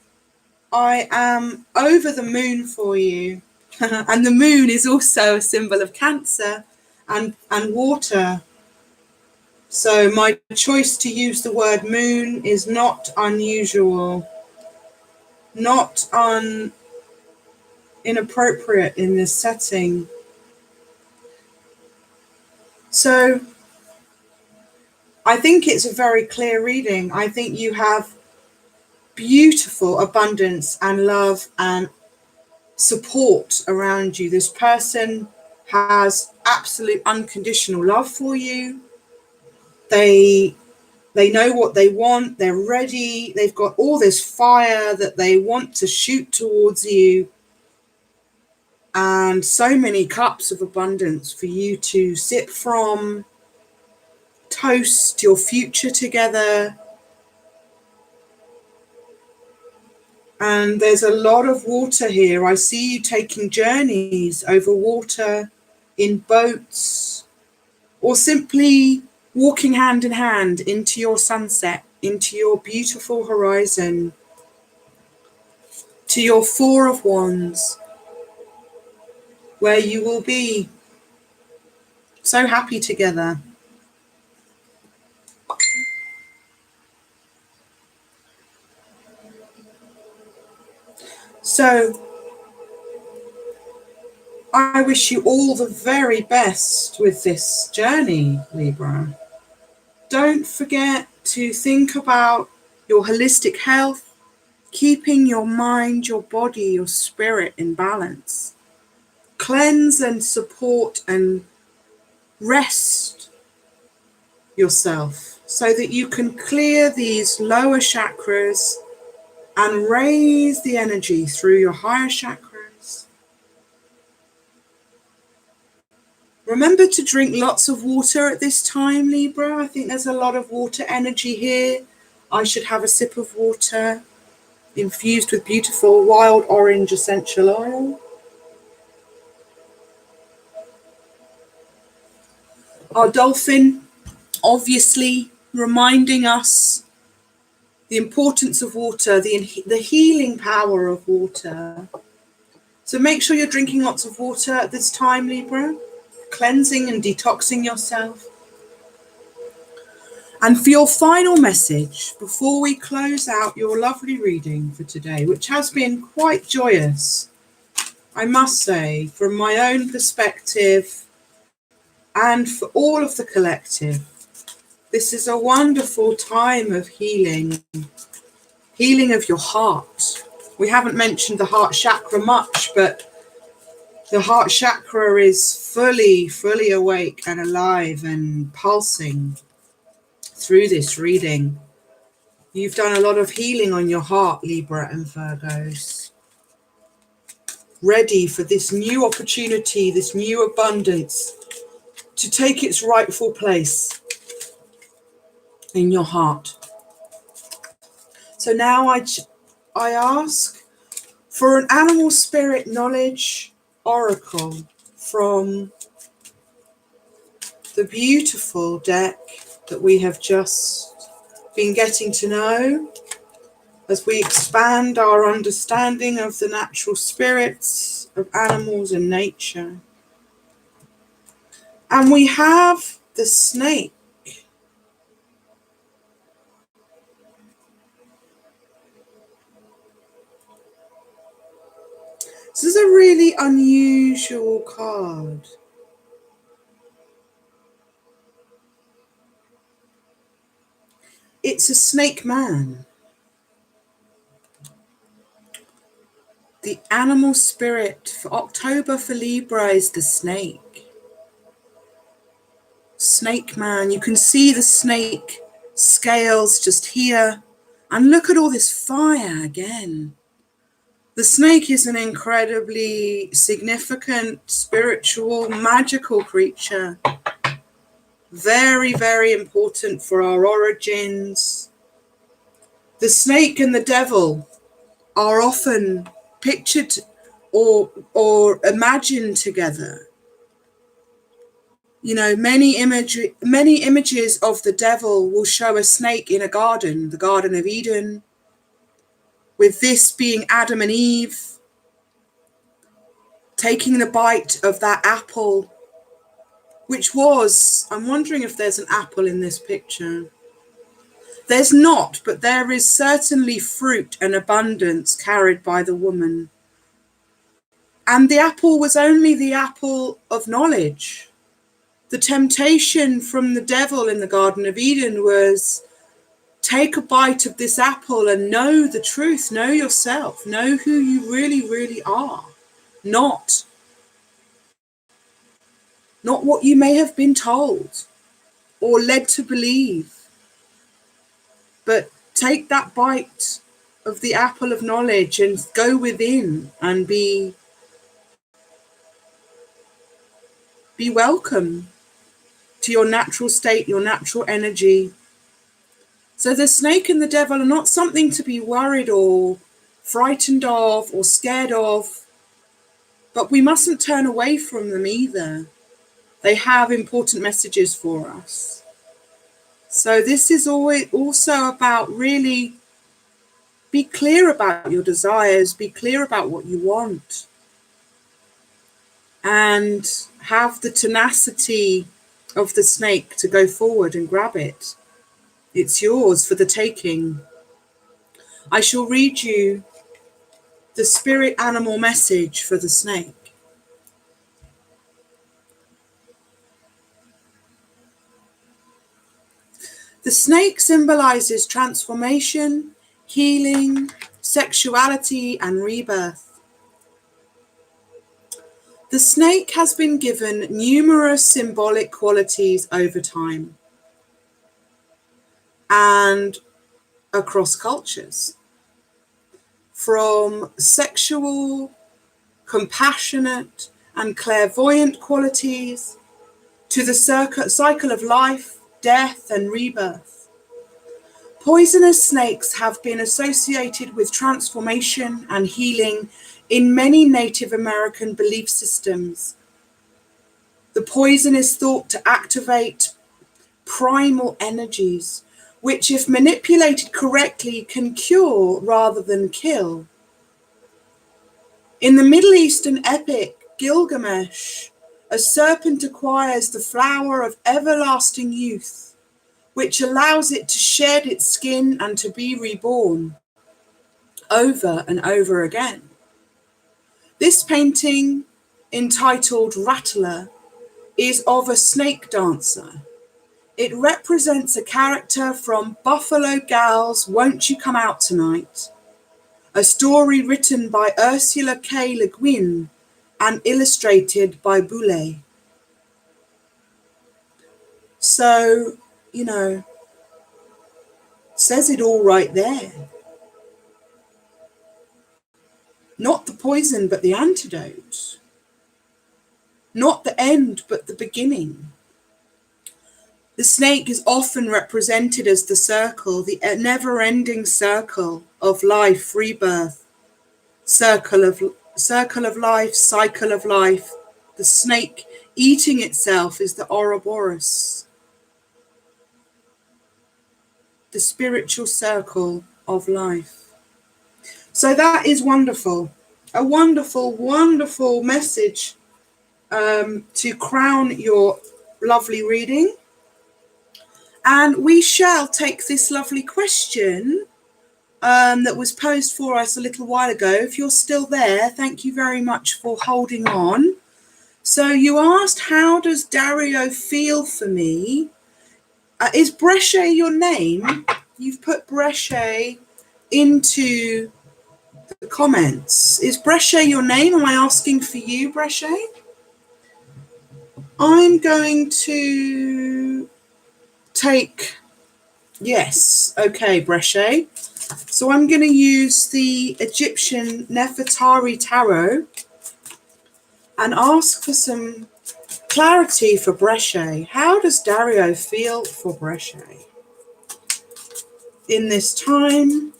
I am over the moon for you. And the moon is also a symbol of Cancer and water. So my choice to use the word moon is not unusual, not inappropriate in this setting. So I think it's a very clear reading. I think you have beautiful abundance and love and support around you. This person has absolute unconditional love for you. They know what they want. They're ready. They've got all this fire that they want to shoot towards you. And so many cups of abundance for you to sip from, toast your future together. And there's a lot of water here. I see you taking journeys over water in boats, or simply walking hand in hand into your sunset, into your beautiful horizon, to your 4 of Wands, where you will be so happy together. So I wish you all the very best with this journey, Libra. Don't forget to think about your holistic health, keeping your mind, your body, your spirit in balance. Cleanse and support and rest yourself so that you can clear these lower chakras and raise the energy through your higher chakras. Remember to drink lots of water at this time, Libra. I think there's a lot of water energy here. I should have a sip of water infused with beautiful wild orange essential oil. Our dolphin, obviously reminding us the importance of water, the healing power of water. So make sure you're drinking lots of water at this time, Libra, cleansing and detoxing yourself. And for your final message, before we close out your lovely reading for today, which has been quite joyous, I must say, from my own perspective and for all of the collective, this is a wonderful time of healing of your heart. We haven't mentioned the heart chakra much, but the heart chakra is fully awake and alive and pulsing through this reading. You've done a lot of healing on your heart, Libra and Virgos. Ready for this new opportunity, this new abundance to take its rightful place in your heart. So now I ask for an animal spirit knowledge oracle from the beautiful deck that we have just been getting to know as we expand our understanding of the natural spirits of animals and nature. And we have the snake. This is a really unusual card. it's a snake man. The animal spirit for October for Libra is the snake. Snake man. You can see the snake scales just here. And look at all this fire again. The snake is an incredibly significant, spiritual, magical creature. Very, very important for our origins. The snake and the devil are often pictured or imagined together. You know, many images of the devil will show a snake in a garden, the Garden of Eden, with this being Adam and Eve, taking the bite of that apple, which was, I'm wondering if there's an apple in this picture. There's not, but there is certainly fruit and abundance carried by the woman. And the apple was only the apple of knowledge. The temptation from the devil in the Garden of Eden was, take a bite of this apple and know the truth, know yourself, know who you really, really are. Not what you may have been told or led to believe, but take that bite of the apple of knowledge and go within and be welcome to your natural state, your natural energy. So the snake and the devil are not something to be worried or frightened of or scared of, but we mustn't turn away from them either. They have important messages for us. So this is always also about really be clear about your desires, be clear about what you want, and have the tenacity of the snake to go forward and grab it. It's yours for the taking. I shall read you the spirit animal message for the snake. The snake symbolizes transformation, healing, sexuality, and rebirth. The snake has been given numerous symbolic qualities over time and across cultures, from sexual, compassionate, and clairvoyant qualities to the cycle of life, death, and rebirth. Poisonous snakes have been associated with transformation and healing in many Native American belief systems. The poison is thought to activate primal energies, which, if manipulated correctly, can cure rather than kill. In the Middle Eastern epic Gilgamesh, a serpent acquires the flower of everlasting youth, which allows it to shed its skin and to be reborn over and over again. This painting, entitled Rattler, is of a snake dancer. It represents a character from Buffalo Gals' Won't You Come Out Tonight, a story written by Ursula K. Le Guin and illustrated by Boulay. So, you know, says it all right there. Not the poison, but the antidote. Not the end, but the beginning. The snake is often represented as the circle, the never-ending circle of life, rebirth, circle of life, cycle of life. The snake eating itself is the Ouroboros, the spiritual circle of life. So that is wonderful. A wonderful, wonderful message to crown your lovely reading. And we shall take this lovely question that was posed for us a little while ago. If you're still there, thank you very much for holding on. So you asked, how does Dario feel for me? Is Brescia your name? you've put Brescia into the comments. Is Brescia your name? Am I asking for you, Brescia? I'm going to take, yes, okay, Brescia. So I'm going to use the Egyptian Nefertari Tarot and ask for some clarity for Brescia. How does Dario feel for Brescia in this time?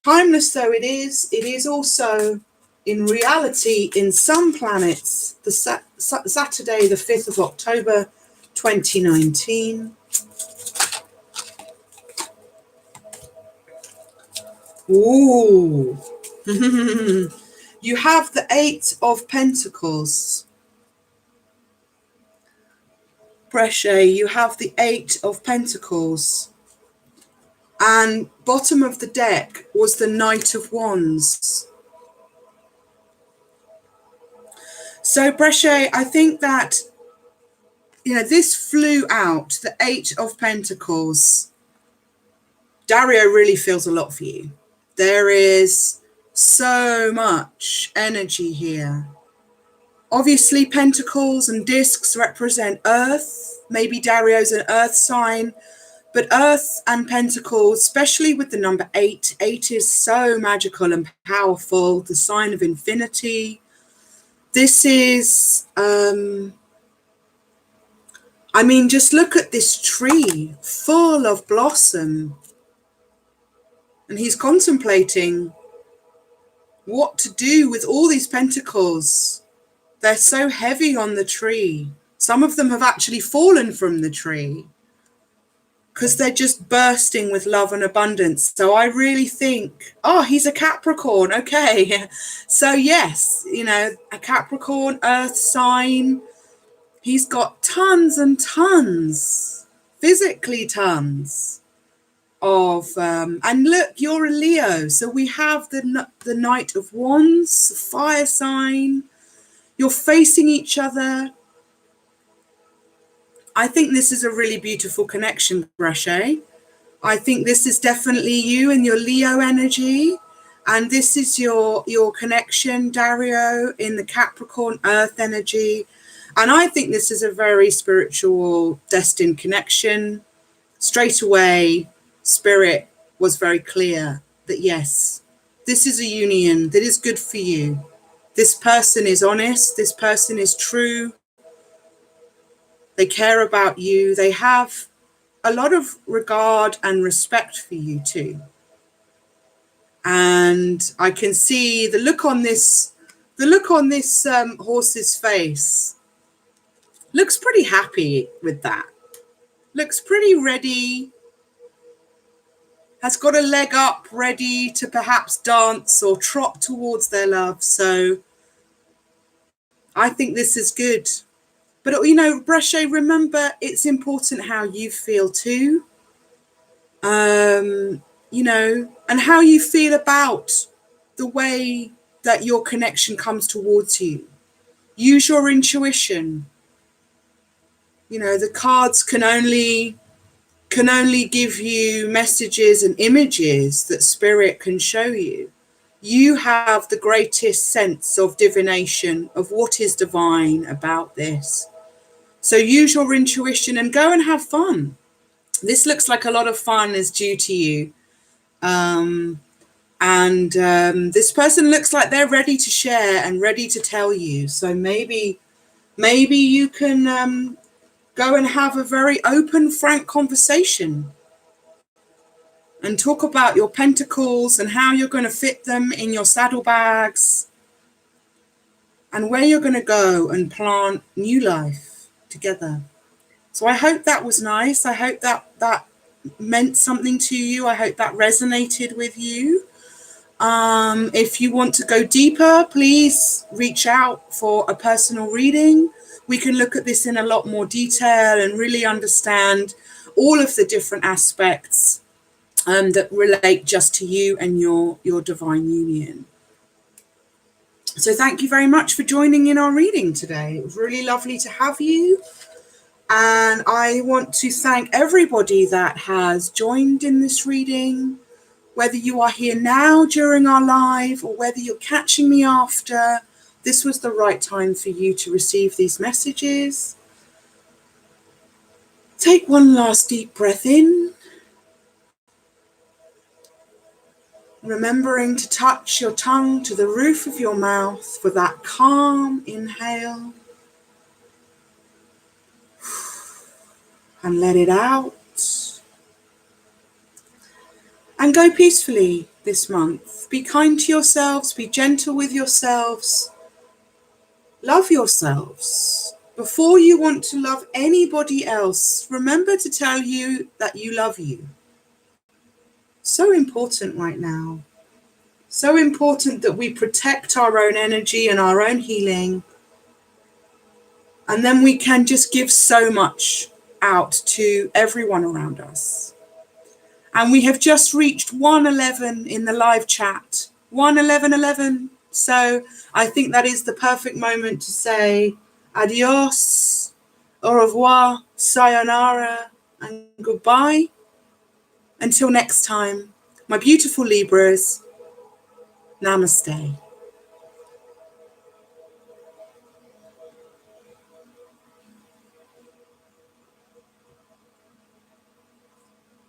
Timeless though it is also in reality in some planets the Saturday the 5th of October 2019. Ooh. You have the 8 of Pentacles. Brescia, you have the 8 of Pentacles. And bottom of the deck was the Knight of Wands. So Brescia, I think that, you know, this flew out, the 8 of Pentacles. Dario really feels a lot for you. There is so much energy here. Obviously, Pentacles and discs represent Earth. Maybe Dario's an Earth sign. But Earth and Pentacles, especially with the number 8, 8 is so magical and powerful, the sign of infinity. This is, I mean, just look at this tree full of blossom. And he's contemplating what to do with all these pentacles. They're so heavy on the tree. Some of them have actually fallen from the tree, because they're just bursting with love and abundance. So I really think, oh, he's a Capricorn. Okay. So yes, you know, a Capricorn earth sign. He's got tons and tons, physically tons of, and look, you're a Leo. So we have the Knight of Wands, fire sign. You're facing each other. I think this is a really beautiful connection, Brescia. I think this is definitely you and your Leo energy. And this is your connection, Dario, in the Capricorn earth energy. And I think this is a very spiritual, destined connection. Straight away, Spirit was very clear that, yes, this is a union that is good for you. This person is honest. This person is true. They care about you. They have a lot of regard and respect for you too. And I can see the look on this horse's face. Looks pretty happy with that. Looks pretty ready. Has got a leg up, ready to perhaps dance or trot towards their love. So I think this is good. But, you know, Brescia, remember, it's important how you feel too. You know, and how you feel about the way that your connection comes towards you. Use your intuition. You know, the cards can only give you messages and images that Spirit can show you. You have the greatest sense of divination, of what is divine about this. So use your intuition and go and have fun. This looks like a lot of fun is due to you. This person looks like they're ready to share and ready to tell you. So maybe you can go and have a very open, frank conversation and talk about your pentacles and how you're going to fit them in your saddlebags and where you're going to go and plant new life together. So I hope that was nice. I hope that meant something to you. I hope that resonated with you. If you want to go deeper, please reach out for a personal reading. We can look at this in a lot more detail and really understand all of the different aspects that relate just to you and your divine union. So thank you very much for joining in our reading today. It was really lovely to have you. And I want to thank everybody that has joined in this reading, whether you are here now during our live or whether you're catching me after. This was the right time for you to receive these messages. Take one last deep breath in, remembering to touch your tongue to the roof of your mouth for that calm inhale, and let it out. And go peacefully this month. Be kind to yourselves, be gentle with yourselves, love yourselves. Before you want to love anybody else, remember to tell you that you love you. So important right now. So important that we protect our own energy and our own healing. And then we can just give so much out to everyone around us. And we have just reached 111 in the live chat. 111. So I think that is the perfect moment to say adios, au revoir, sayonara, and goodbye. Until next time, my beautiful Libras, namaste.